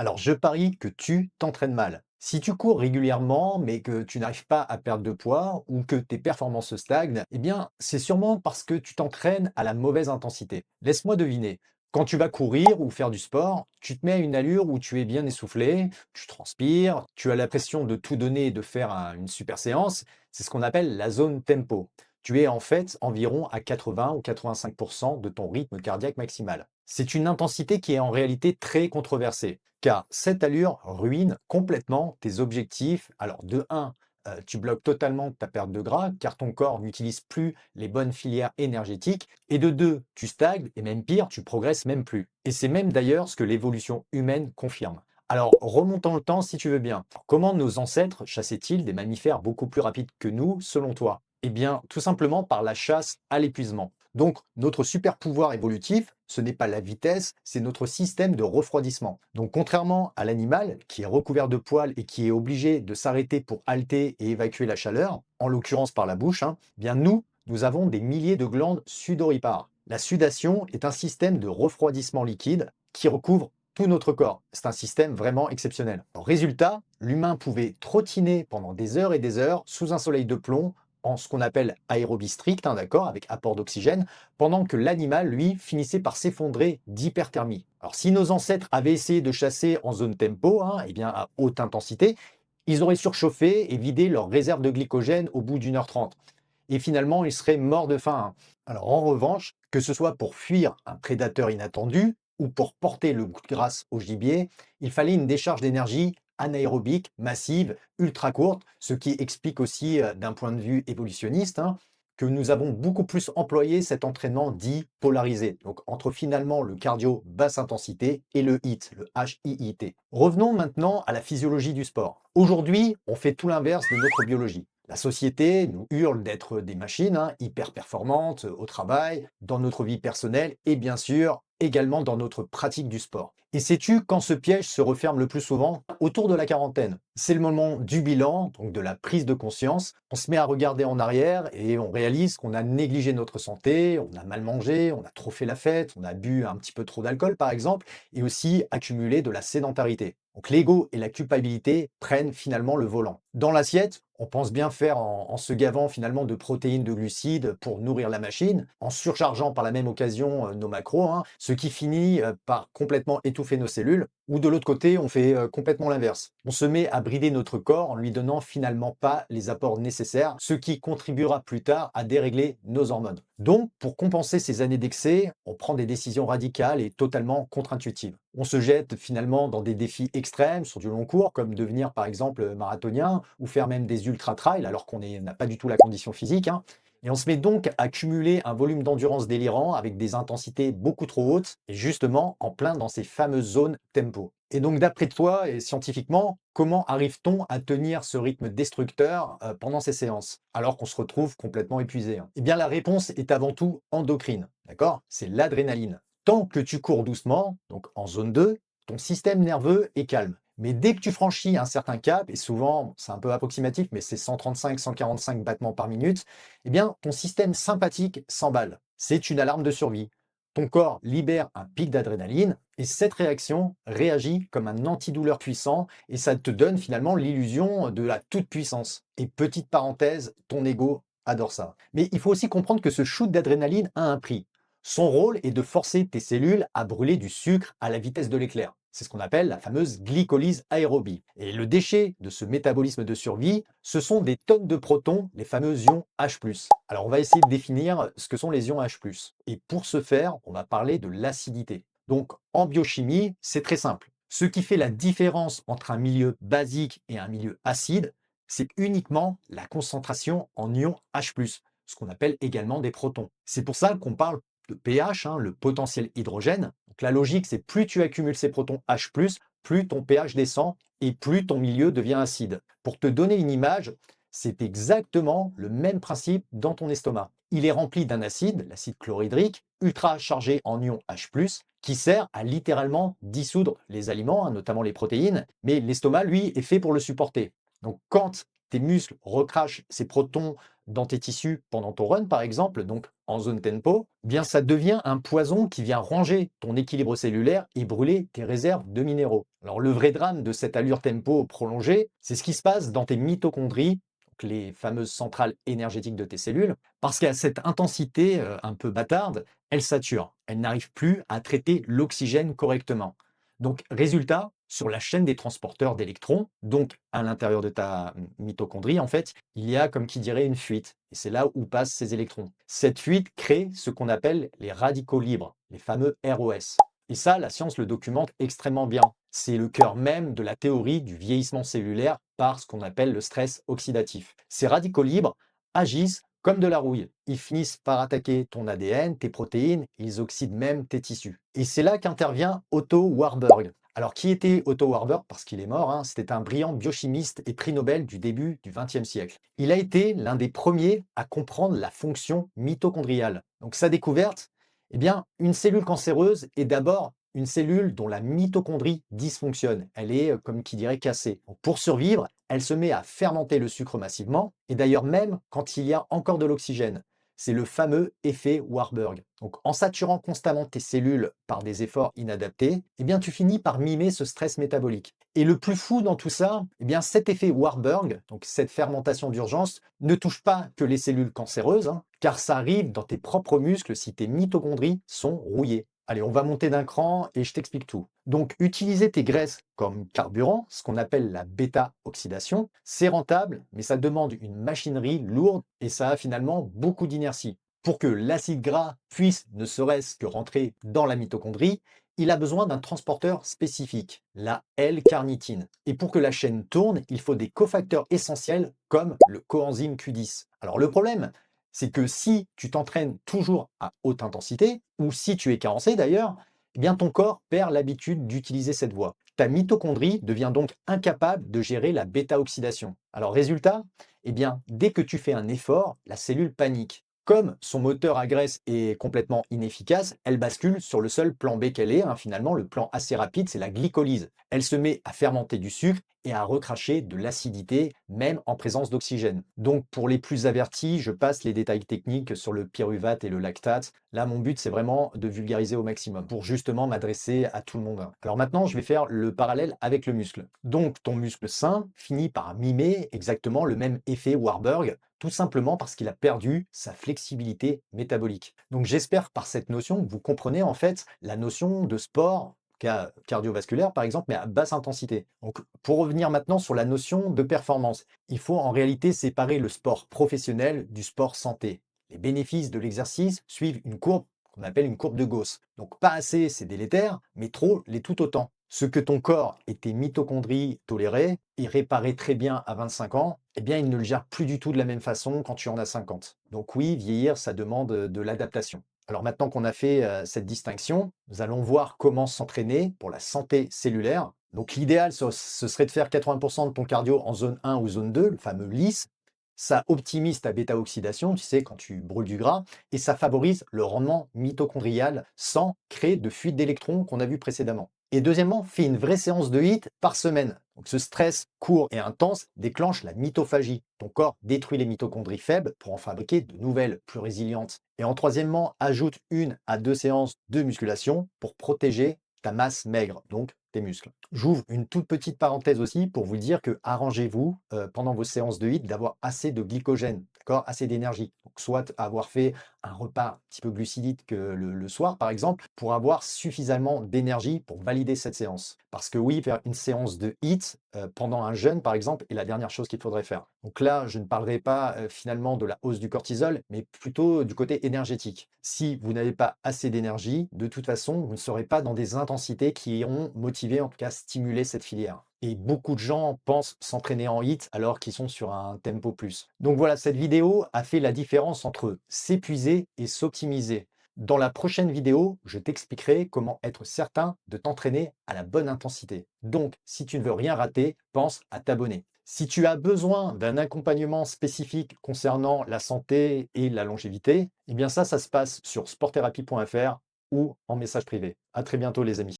Alors, je parie que tu t'entraînes mal. Si tu cours régulièrement, mais que tu n'arrives pas à perdre de poids ou que tes performances stagnent, eh bien, c'est sûrement parce que tu t'entraînes à la mauvaise intensité. Laisse-moi deviner. Quand tu vas courir ou faire du sport, tu te mets à une allure où tu es bien essoufflé, tu transpires, tu as l'impression de tout donner et de faire une super séance. C'est ce qu'on appelle la zone tempo. Tu es en fait environ à 80 ou 85% de ton rythme cardiaque maximal. C'est une intensité qui est en réalité très controversée, car cette allure ruine complètement tes objectifs. Alors de un, tu bloques totalement ta perte de gras, car ton corps n'utilise plus les bonnes filières énergétiques. Et de 2, tu stagnes, et même pire, tu progresses même plus. Et c'est même d'ailleurs ce que l'évolution humaine confirme. Alors, remontons le temps si tu veux bien. Comment nos ancêtres chassaient-ils des mammifères beaucoup plus rapides que nous, selon toi? Eh bien, tout simplement par la chasse à l'épuisement. Donc, notre super pouvoir évolutif, ce n'est pas la vitesse, c'est notre système de refroidissement. Donc, contrairement à l'animal qui est recouvert de poils et qui est obligé de s'arrêter pour halter et évacuer la chaleur, en l'occurrence par la bouche, eh bien nous avons des milliers de glandes sudoripares. La sudation est un système de refroidissement liquide qui recouvre tout notre corps. C'est un système vraiment exceptionnel. En résultat, l'humain pouvait trottiner pendant des heures et des heures sous un soleil de plomb en ce qu'on appelle aérobie stricte, d'accord, avec apport d'oxygène, pendant que l'animal, lui, finissait par s'effondrer d'hyperthermie. Alors, si nos ancêtres avaient essayé de chasser en zone tempo, eh bien à haute intensité, ils auraient surchauffé et vidé leurs réserves de glycogène au bout d'une heure trente. Et finalement, ils seraient morts de faim. Alors, en revanche, que ce soit pour fuir un prédateur inattendu ou pour porter le goût de grâce au gibier, il fallait une décharge d'énergie anaérobique, massive, ultra courte, ce qui explique aussi, d'un point de vue évolutionniste, que nous avons beaucoup plus employé cet entraînement dit polarisé, donc entre finalement le cardio basse intensité et le HIIT, le HIIT. Revenons maintenant à la physiologie du sport. Aujourd'hui, on fait tout l'inverse de notre biologie. La société nous hurle d'être des machines, hyper performantes au travail, dans notre vie personnelle et bien sûr également dans notre pratique du sport. Et sais-tu quand ce piège se referme le plus souvent? Autour de la quarantaine. C'est le moment du bilan, donc de la prise de conscience. On se met à regarder en arrière et on réalise qu'on a négligé notre santé, on a mal mangé, on a trop fait la fête, on a bu un petit peu trop d'alcool par exemple, et aussi accumulé de la sédentarité. Donc l'ego et la culpabilité prennent finalement le volant. Dans l'assiette, on pense bien faire en se gavant finalement de protéines, de glucides pour nourrir la machine, en surchargeant par la même occasion nos macros, ce qui finit par complètement étouffer nos cellules. Ou de l'autre côté, on fait complètement l'inverse. On se met à brider notre corps en lui donnant finalement pas les apports nécessaires, ce qui contribuera plus tard à dérégler nos hormones. Donc, pour compenser ces années d'excès, on prend des décisions radicales et totalement contre-intuitives. On se jette finalement dans des défis extrêmes sur du long cours, comme devenir par exemple marathonien ou faire même des ultra-trails alors qu'on n'a pas du tout la condition physique. Et on se met donc à cumuler un volume d'endurance délirant avec des intensités beaucoup trop hautes et justement en plein dans ces fameuses zones tempo. Et donc d'après toi et scientifiquement, comment arrive-t-on à tenir ce rythme destructeur pendant ces séances alors qu'on se retrouve complètement épuisé? Eh bien la réponse est avant tout endocrine, d'accord? C'est l'adrénaline. Tant que tu cours doucement, donc en zone 2, ton système nerveux est calme. Mais dès que tu franchis un certain cap, et souvent c'est un peu approximatif, mais c'est 135-145 battements par minute, eh bien ton système sympathique s'emballe. C'est une alarme de survie. Ton corps libère un pic d'adrénaline et cette réaction réagit comme un antidouleur puissant et ça te donne finalement l'illusion de la toute-puissance. Et petite parenthèse, ton ego adore ça. Mais il faut aussi comprendre que ce shoot d'adrénaline a un prix. Son rôle est de forcer tes cellules à brûler du sucre à la vitesse de l'éclair. C'est ce qu'on appelle la fameuse glycolyse aérobie. Et le déchet de ce métabolisme de survie, ce sont des tonnes de protons, les fameux ions H+. Alors on va essayer de définir ce que sont les ions H+. Et pour ce faire, on va parler de l'acidité. Donc en biochimie, c'est très simple. Ce qui fait la différence entre un milieu basique et un milieu acide, c'est uniquement la concentration en ions H+, ce qu'on appelle également des protons. C'est pour ça qu'on parle de pH, le potentiel hydrogène. Donc la logique, c'est plus tu accumules ces protons H+, plus ton pH descend et plus ton milieu devient acide. Pour te donner une image, c'est exactement le même principe dans ton estomac. Il est rempli d'un acide, l'acide chlorhydrique, ultra chargé en ion H+, qui sert à littéralement dissoudre les aliments, notamment les protéines, mais l'estomac, lui, est fait pour le supporter. Donc quand tes muscles recrachent ces protons dans tes tissus pendant ton run, par exemple, donc en zone tempo, eh bien ça devient un poison qui vient ranger ton équilibre cellulaire et brûler tes réserves de minéraux. Alors le vrai drame de cette allure tempo prolongée, c'est ce qui se passe dans tes mitochondries, donc les fameuses centrales énergétiques de tes cellules, parce qu'à cette intensité un peu bâtarde, elles saturent. Elles n'arrivent plus à traiter l'oxygène correctement. Donc, résultat, sur la chaîne des transporteurs d'électrons, donc à l'intérieur de ta mitochondrie, en fait, il y a, comme qui dirait, une fuite. Et c'est là où passent ces électrons. Cette fuite crée ce qu'on appelle les radicaux libres, les fameux ROS. Et ça, la science le documente extrêmement bien. C'est le cœur même de la théorie du vieillissement cellulaire par ce qu'on appelle le stress oxydatif. Ces radicaux libres agissent comme de la rouille. Ils finissent par attaquer ton ADN, tes protéines, ils oxydent même tes tissus. Et c'est là qu'intervient Otto Warburg. Alors, qui était Otto Warburg? Parce qu'il est mort, hein, c'était un brillant biochimiste et prix Nobel du début du XXe siècle. Il a été l'un des premiers à comprendre la fonction mitochondriale. Donc, sa découverte, eh bien, une cellule cancéreuse est d'abord une cellule dont la mitochondrie dysfonctionne. Elle est, comme qui dirait, cassée. Donc, pour survivre, elle se met à fermenter le sucre massivement, et d'ailleurs même quand il y a encore de l'oxygène. C'est le fameux effet Warburg. Donc en saturant constamment tes cellules par des efforts inadaptés, eh bien tu finis par mimer ce stress métabolique. Et le plus fou dans tout ça, eh bien cet effet Warburg, donc cette fermentation d'urgence, ne touche pas que les cellules cancéreuses, hein, car ça arrive dans tes propres muscles si tes mitochondries sont rouillées. Allez, on va monter d'un cran et je t'explique tout. Donc, utiliser tes graisses comme carburant, ce qu'on appelle la bêta-oxydation, c'est rentable, mais ça demande une machinerie lourde et ça a finalement beaucoup d'inertie. Pour que l'acide gras puisse ne serait-ce que rentrer dans la mitochondrie, il a besoin d'un transporteur spécifique, la L-carnitine. Et pour que la chaîne tourne, il faut des cofacteurs essentiels comme le coenzyme Q10. Alors le problème, c'est que si tu t'entraînes toujours à haute intensité, ou si tu es carencé d'ailleurs, eh bien ton corps perd l'habitude d'utiliser cette voie. Ta mitochondrie devient donc incapable de gérer la bêta-oxydation. Alors résultat, eh bien, dès que tu fais un effort, la cellule panique. Comme son moteur à graisse est complètement inefficace, elle bascule sur le seul plan B qu'elle est, hein, finalement le plan assez rapide, c'est la glycolyse. Elle se met à fermenter du sucre et à recracher de l'acidité, même en présence d'oxygène. Donc pour les plus avertis, je passe les détails techniques sur le pyruvate et le lactate. Là, mon but, c'est vraiment de vulgariser au maximum pour justement m'adresser à tout le monde. Alors maintenant, je vais faire le parallèle avec le muscle. Donc ton muscle sain finit par mimer exactement le même effet Warburg, tout simplement parce qu'il a perdu sa flexibilité métabolique. Donc j'espère par cette notion que vous comprenez en fait la notion de sport cardiovasculaire par exemple, mais à basse intensité. Donc pour revenir maintenant sur la notion de performance, il faut en réalité séparer le sport professionnel du sport santé. Les bénéfices de l'exercice suivent une courbe qu'on appelle une courbe de Gauss. Donc pas assez, c'est délétère, mais trop l'est tout autant. Ce que ton corps et tes mitochondries toléraient et réparaient très bien à 25 ans, eh bien, ils ne le gèrent plus du tout de la même façon quand tu en as 50. Donc oui, vieillir, ça demande de l'adaptation. Alors maintenant qu'on a fait cette distinction, nous allons voir comment s'entraîner pour la santé cellulaire. Donc l'idéal, ce serait de faire 80% de ton cardio en zone 1 ou zone 2, le fameux lisse. Ça optimise ta bêta-oxydation, tu sais, quand tu brûles du gras, et ça favorise le rendement mitochondrial sans créer de fuite d'électrons qu'on a vu précédemment. Et deuxièmement, fais une vraie séance de HIIT par semaine. Donc ce stress court et intense déclenche la mitophagie. Ton corps détruit les mitochondries faibles pour en fabriquer de nouvelles, plus résilientes. Et en troisièmement, ajoute 1 à 2 séances de musculation pour protéger ta masse maigre, donc tes muscles. J'ouvre une toute petite parenthèse aussi pour vous dire que arrangez-vous pendant vos séances de HIIT d'avoir assez de glycogène, d'accord, assez d'énergie. Donc soit avoir fait un repas un petit peu glucidique que le soir par exemple, pour avoir suffisamment d'énergie pour valider cette séance. Parce que oui, faire une séance de HIIT pendant un jeûne par exemple est la dernière chose qu'il faudrait faire. Donc là, je ne parlerai pas finalement de la hausse du cortisol, mais plutôt du côté énergétique. Si vous n'avez pas assez d'énergie, de toute façon, vous ne serez pas dans des intensités qui iront motiver, en tout cas stimuler cette filière. Et beaucoup de gens pensent s'entraîner en HIIT alors qu'ils sont sur un tempo plus. Donc voilà, cette vidéo a fait la différence entre s'épuiser et s'optimiser. Dans la prochaine vidéo, je t'expliquerai comment être certain de t'entraîner à la bonne intensité. Donc, si tu ne veux rien rater, pense à t'abonner. Si tu as besoin d'un accompagnement spécifique concernant la santé et la longévité, eh bien ça se passe sur sporttherapie.fr ou en message privé. À très bientôt les amis.